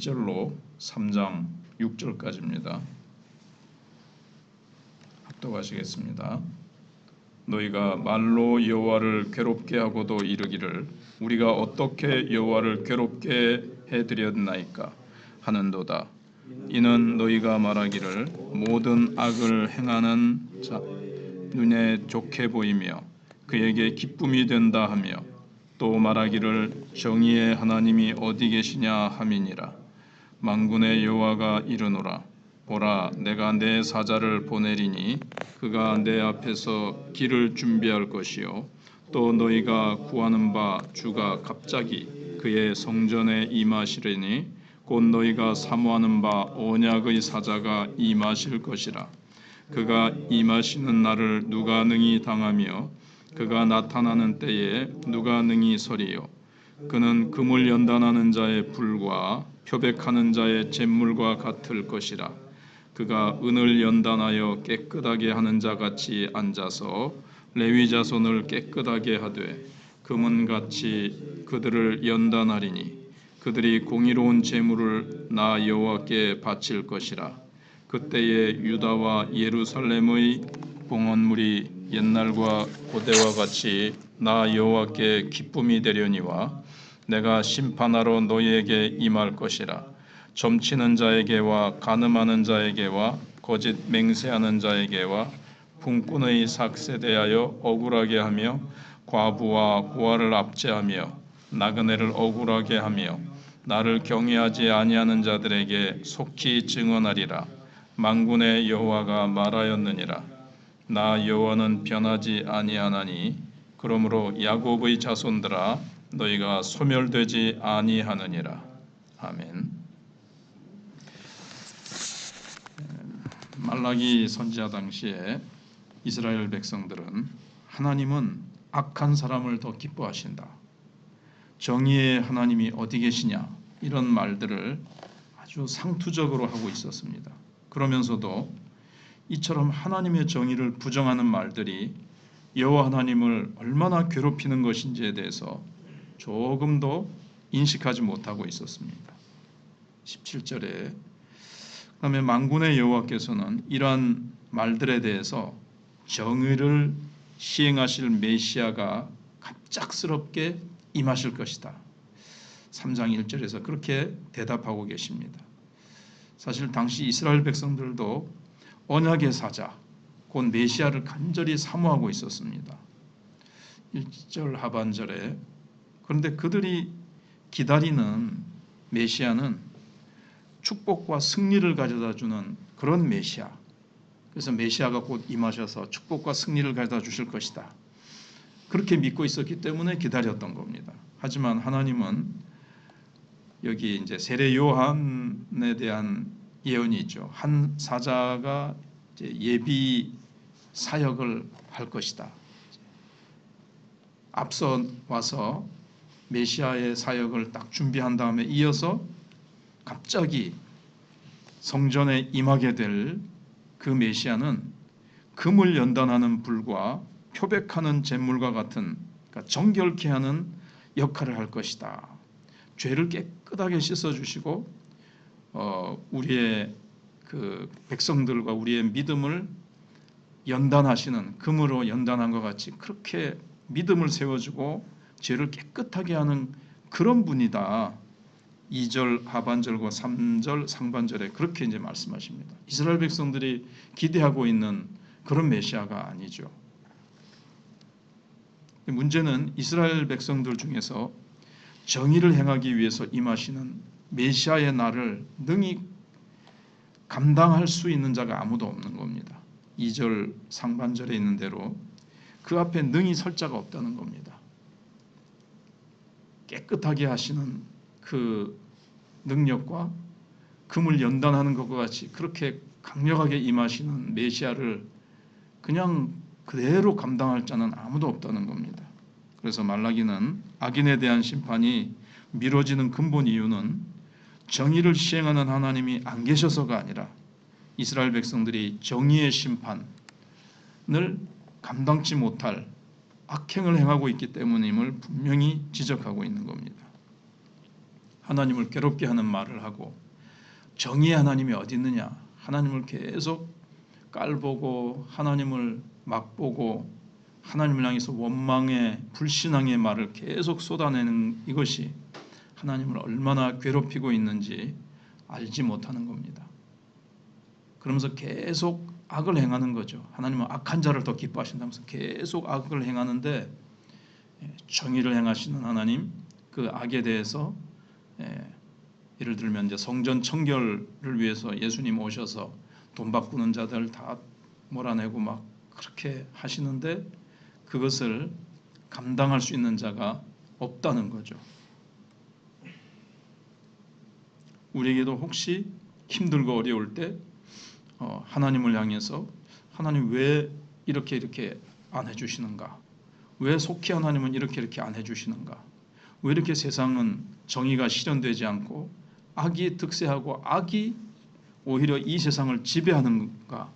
1절로 3장 6절까지입니다. 합독하시겠습니다. 너희가 말로 여호와를 괴롭게 하고도 이르기를 우리가 어떻게 여호와를 괴롭게 해드렸나이까 하는도다. 이는 너희가 말하기를 모든 악을 행하는 자 눈에 좋게 보이며 그에게 기쁨이 된다 하며 또 말하기를 정의의 하나님이 어디 계시냐 함이니라. 만군의 여호와가 이르노라. 보라, 내가 내 사자를 보내리니 그가 내 앞에서 길을 준비할 것이요 또 너희가 구하는 바 주가 갑자기 그의 성전에 임하시리니 곧 너희가 사모하는 바 언약의 사자가 임하실 것이라. 그가 임하시는 날을 누가 능히 당하며 그가 나타나는 때에 누가 능히 서리요. 그는 금을 연단하는 자의 불과 표백하는 자의 잿물과 같을 것이라. 그가 은을 연단하여 깨끗하게 하는 자같이 앉아서 레위 자손을 깨끗하게 하되 금은같이 그들을 연단하리니 그들이 공의로운 제물을 나 여호와께 바칠 것이라. 그때에 유다와 예루살렘의 봉헌물이 옛날과 고대와 같이 나 여호와께 기쁨이 되려니와 내가 심판하러 너희에게 임할 것이라. 점치는 자에게와 간음하는 자에게와 거짓 맹세하는 자에게와 분꾼의 삭세 대하여 억울하게 하며 과부와 고아를 압제하며 나그네를 억울하게 하며 나를 경외하지 아니하는 자들에게 속히 증언하리라. 만군의 여호와가 말하였느니라. 나 여호와는 변하지 아니하나니 그러므로 야곱의 자손들아 너희가 소멸되지 아니하느니라. 아멘. 말라기 선지자 당시에 이스라엘 백성들은 하나님은 악한 사람을 더 기뻐하신다. 정의의 하나님이 어디 계시냐 이런 말들을 아주 상투적으로 하고 있었습니다. 그러면서도 이처럼 하나님의 정의를 부정하는 말들이 여호와 하나님을 얼마나 괴롭히는 것인지에 대해서 조금도 인식하지 못하고 있었습니다. 17절에 그다음에 만군의 여호와께서는 이러한 말들에 대해서 정의를 시행하실 메시아가 갑작스럽게 임하실 것이다. 3장 1절에서 그렇게 대답하고 계십니다. 사실 당시 이스라엘 백성들도 언약의 사자, 곧 메시아를 간절히 사모하고 있었습니다. 1절 하반절에 그런데 그들이 기다리는 메시아는 축복과 승리를 가져다주는 그런 메시아. 그래서 메시아가 곧 임하셔서 축복과 승리를 가져다 주실 것이다. 그렇게 믿고 있었기 때문에 기다렸던 겁니다. 하지만 하나님은 여기 이제 세례 요한에 대한 예언이 있죠. 한 사자가 이제 예비 사역을 할 것이다. 앞서 와서 메시아의 사역을 딱 준비한 다음에 이어서 갑자기 성전에 임하게 될 그 메시아는 금을 연단하는 불과 표백하는 잿물과 같은 그러니까 정결케 하는 역할을 할 것이다. 죄를 깨끗하게 씻어주시고 우리의 그 백성들과 우리의 믿음을 연단하시는 금으로 연단한 것 같이 그렇게 믿음을 세워주고 죄를 깨끗하게 하는 그런 분이다. 2절 하반절과 3절 상반절에 그렇게 이제 말씀하십니다. 이스라엘 백성들이 기대하고 있는 그런 메시아가 아니죠. 문제는 이스라엘 백성들 중에서 정의를 행하기 위해서 임하시는 메시아의 날을 능히 감당할 수 있는 자가 아무도 없는 겁니다. 2절 상반절에 있는 대로 그 앞에 능히 설 자가 없다는 겁니다. 깨끗하게 하시는 그 능력과 금을 연단하는 것과 같이 그렇게 강력하게 임하시는 메시아를 그냥 그대로 감당할 자는 아무도 없다는 겁니다. 그래서 말라기는 악인에 대한 심판이 미뤄지는 근본 이유는 정의를 시행하는 하나님이 안 계셔서가 아니라 이스라엘 백성들이 정의의 심판을 감당치 못할 악행을 행하고 있기 때문임을 분명히 지적하고 있는 겁니다. 하나님을 괴롭게 하는 말을 하고 정의의 하나님이 어디 있느냐, 하나님을 계속 깔보고 하나님을 막보고 하나님을 향해서 원망의 불신앙의 말을 계속 쏟아내는 이것이 하나님을 얼마나 괴롭히고 있는지 알지 못하는 겁니다. 그러면서 계속 악을 행하는 거죠. 하나님은 악한 자를 더 기뻐하신다면서 계속 악을 행하는데 정의를 행하시는 하나님, 그 악에 대해서 예를 들면 이제 성전 청결을 위해서 예수님 오셔서 돈 바꾸는 자들 다 몰아내고 막 그렇게 하시는데 그것을 감당할 수 있는 자가 없다는 거죠. 우리에게도 혹시 힘들고 어려울 때 하나님을 향해서 하나님 왜 이렇게 안 해주시는가? 왜 속히 하나님은 이렇게 안 해주시는가? 왜 이렇게 세상은 정의가 실현되지 않고 악이 득세하고 악이 오히려 이 세상을 지배하는가?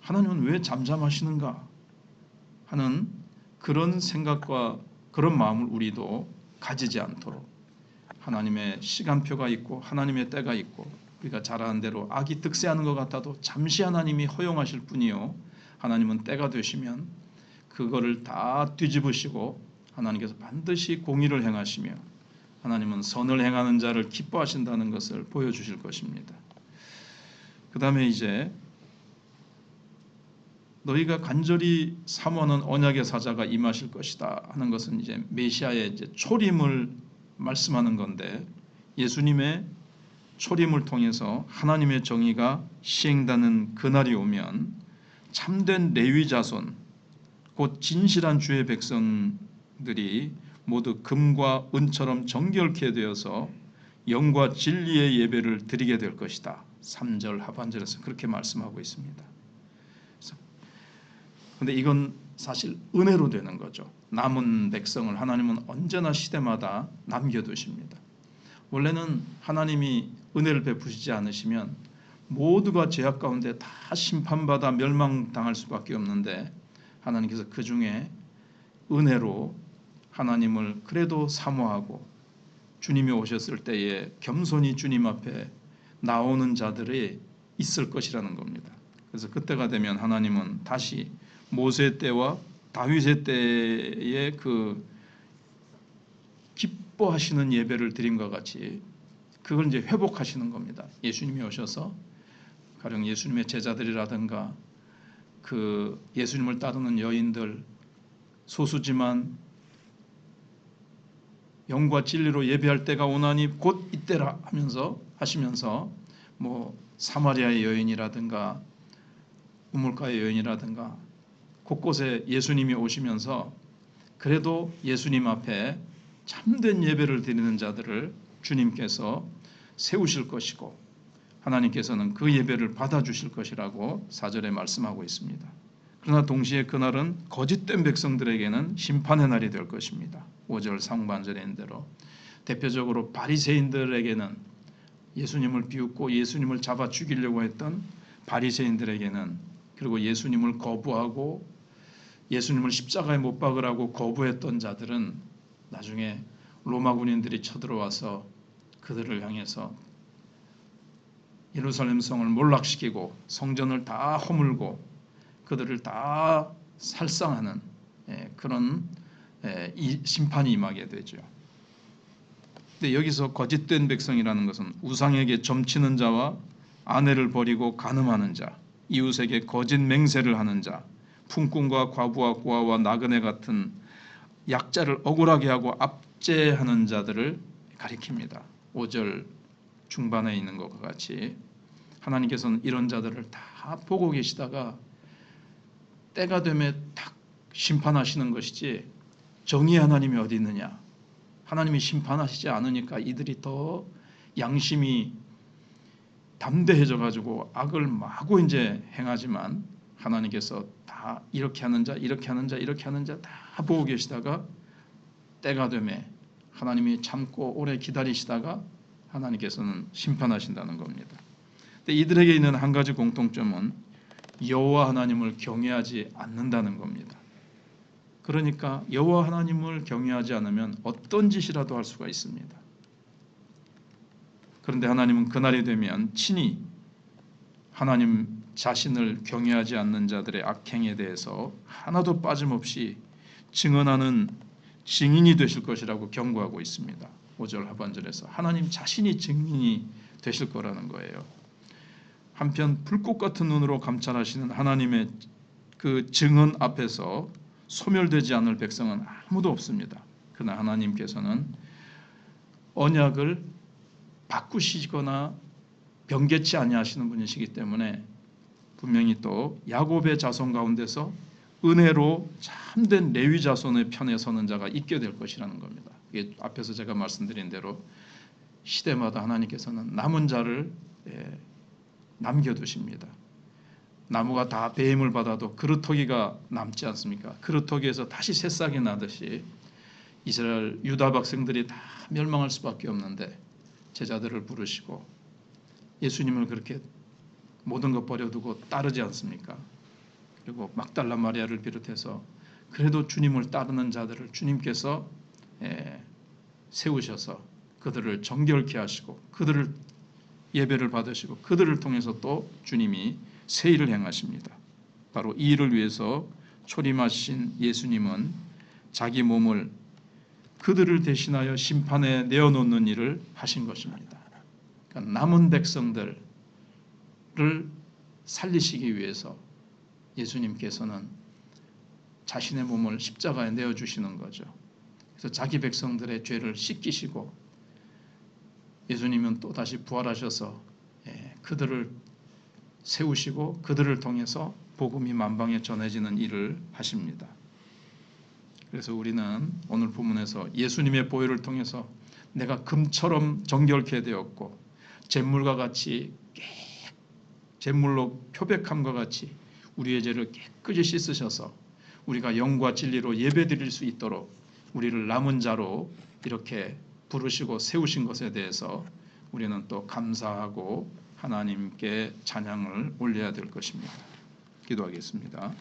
하나님은 왜 잠잠하시는가? 하는 그런 생각과 그런 마음을 우리도 가지지 않도록 하나님의 시간표가 있고 하나님의 때가 있고 우리가 잘 아는 대로 악이 득세하는 것 같아도 잠시 하나님이 허용하실 뿐이요, 하나님은 때가 되시면 그거를 다 뒤집으시고 하나님께서 반드시 공의를 행하시며 하나님은 선을 행하는 자를 기뻐하신다는 것을 보여주실 것입니다. 그 다음에 이제 너희가 간절히 사모하는 언약의 사자가 임하실 것이다 하는 것은 이제 메시아의 이제 초림을 말씀하는 건데, 예수님의 초림을 통해서 하나님의 정의가 시행되는 그날이 오면 참된 레위 자손, 곧 진실한 주의 백성들이 모두 금과 은처럼 정결케 되어서 영과 진리의 예배를 드리게 될 것이다. 3절 하반절에서 그렇게 말씀하고 있습니다. 그런데 이건 사실 은혜로 되는 거죠. 남은 백성을 하나님은 언제나 시대마다 남겨두십니다. 원래는 하나님이 은혜를 베푸시지 않으시면 모두가 죄악 가운데 다 심판받아 멸망당할 수밖에 없는데, 하나님께서 그 중에 은혜로 하나님을 그래도 사모하고 주님이 오셨을 때에 겸손히 주님 앞에 나오는 자들이 있을 것이라는 겁니다. 그래서 그때가 되면 하나님은 다시 모세 때와 다윗의 때의 그 기뻐하시는 예배를 드림과 같이 그걸 이제 회복하시는 겁니다. 예수님이 오셔서 가령 예수님의 제자들이라든가 그 예수님을 따르는 여인들, 소수지만 영과 진리로 예배할 때가 오나니 곧 이때라 하시면서 뭐 사마리아의 여인이라든가 우물가의 여인이라든가 곳곳에 예수님이 오시면서 그래도 예수님 앞에 참된 예배를 드리는 자들을 주님께서 세우실 것이고 하나님께서는 그 예배를 받아주실 것이라고 4절에 말씀하고 있습니다. 그러나 동시에 그날은 거짓된 백성들에게는 심판의 날이 될 것입니다. 5절 상반절에 있는 대로 대표적으로 바리새인들에게는, 예수님을 비웃고 예수님을 잡아 죽이려고 했던 바리새인들에게는, 그리고 예수님을 거부하고 예수님을 십자가에 못 박으라고 거부했던 자들은 나중에 로마 군인들이 쳐들어와서 그들을 향해서 예루살렘 성을 몰락시키고 성전을 다 허물고 그들을 다 살상하는 그런 심판이 임하게 되죠. 근데 여기서 거짓된 백성이라는 것은 우상에게 점치는 자와 아내를 버리고 간음하는 자, 이웃에게 거짓 맹세를 하는 자, 품꾼과 과부와 고아와 나그네 같은 약자를 억울하게 하고 압제하는 자들을 가리킵니다. 5절 중반에 있는 것과 같이 하나님께서는 이런 자들을 다 보고 계시다가 때가 되면 딱 심판하시는 것이지, 정의의 하나님이 어디 있느냐, 하나님이 심판하시지 않으니까 이들이 더 양심이 담대해져 가지고 악을 마구 이제 행하지만 하나님께서 다 이렇게 하는 자 다 보고 계시다가 때가 되면 하나님이 참고 오래 기다리시다가 하나님께서는 심판하신다는 겁니다. 근데 이들에게 있는 한 가지 공통점은 여호와 하나님을 경외하지 않는다는 겁니다. 그러니까 여호와 하나님을 경외하지 않으면 어떤 짓이라도 할 수가 있습니다. 그런데 하나님은 그날이 되면 친히 하나님 자신을 경외하지 않는 자들의 악행에 대해서 하나도 빠짐없이 증언하는 증인이 되실 것이라고 경고하고 있습니다. 5절 하반절에서 하나님 자신이 증인이 되실 거라는 거예요. 한편 불꽃 같은 눈으로 감찰하시는 하나님의 그 증언 앞에서 소멸되지 않을 백성은 아무도 없습니다. 그러나 하나님께서는 언약을 바꾸시거나 변개치 아니하시는 분이시기 때문에 분명히 또 야곱의 자손 가운데서 은혜로 참된 레위 자손의 편에 서는 자가 있게 될 것이라는 겁니다. 이게 앞에서 제가 말씀드린 대로 시대마다 하나님께서는 남은 자를 남겨두십니다. 나무가 다 배임을 받아도 그루터기가 남지 않습니까? 그루터기에서 다시 새싹이 나듯이 이스라엘 유다 백성들이 다 멸망할 수밖에 없는데 제자들을 부르시고 예수님을 그렇게 모든 것 버려두고 따르지 않습니까? 그리고 막달라 마리아를 비롯해서 그래도 주님을 따르는 자들을 주님께서 세우셔서 그들을 정결케 하시고 그들을 예배를 받으시고 그들을 통해서 또 주님이 새 일을 행하십니다. 바로 이 일을 위해서 초림하신 예수님은 자기 몸을 그들을 대신하여 심판에 내어놓는 일을 하신 것입니다. 그러니까 남은 백성들을 살리시기 위해서 예수님께서는 자신의 몸을 십자가에 내어주시는 거죠. 그래서 자기 백성들의 죄를 씻기시고 예수님은 또다시 부활하셔서 그들을 세우시고 그들을 통해서 복음이 만방에 전해지는 일을 하십니다. 그래서 우리는 오늘 본문에서 예수님의 보혈을 통해서 내가 금처럼 정결케 되었고 잿물과 같이 잿물로 표백함과 같이 우리의 죄를 깨끗이 씻으셔서 우리가 영과 진리로 예배드릴 수 있도록 우리를 남은 자로 이렇게 부르시고 세우신 것에 대해서 우리는 또 감사하고 하나님께 찬양을 올려야 될 것입니다. 기도하겠습니다.